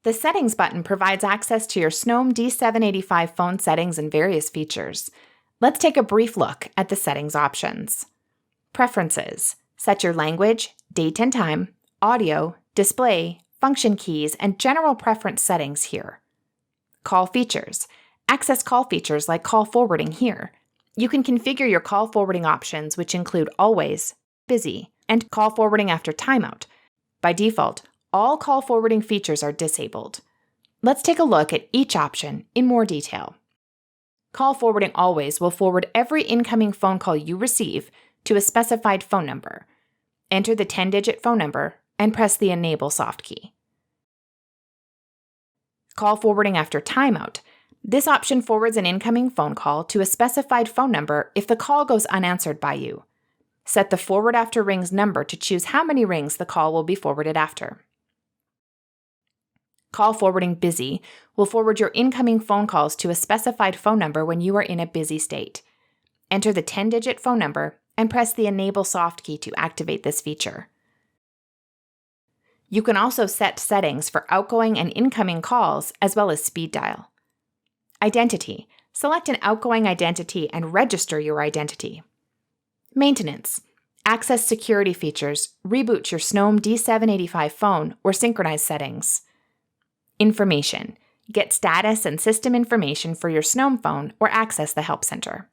The Settings button provides access to your Snom D785 phone settings and various features. Let's take a brief look at the settings options. Preferences. Set your language, date and time, audio, display, function keys, and general preference settings here. Call features. Access call features like call forwarding here. You can configure your call forwarding options, which include always, busy, and call forwarding after timeout. By default, all call forwarding features are disabled. Let's take a look at each option in more detail. Call forwarding always will forward every incoming phone call you receive to a specified phone number. Enter the 10-digit phone number and press the Enable soft key. Call forwarding after timeout. This option forwards an incoming phone call to a specified phone number if the call goes unanswered by you. Set the forward after rings number to choose how many rings the call will be forwarded after. Call forwarding busy will forward your incoming phone calls to a specified phone number when you are in a busy state. Enter the 10-digit phone number and press the Enable soft key to activate this feature. You can also set settings for outgoing and incoming calls as well as speed dial. Identity. Select an outgoing identity and register your identity. Maintenance. Access security features, reboot your Snom D785 phone, or synchronize settings. Information. Get status and system information for your Snom phone or access the Help Center.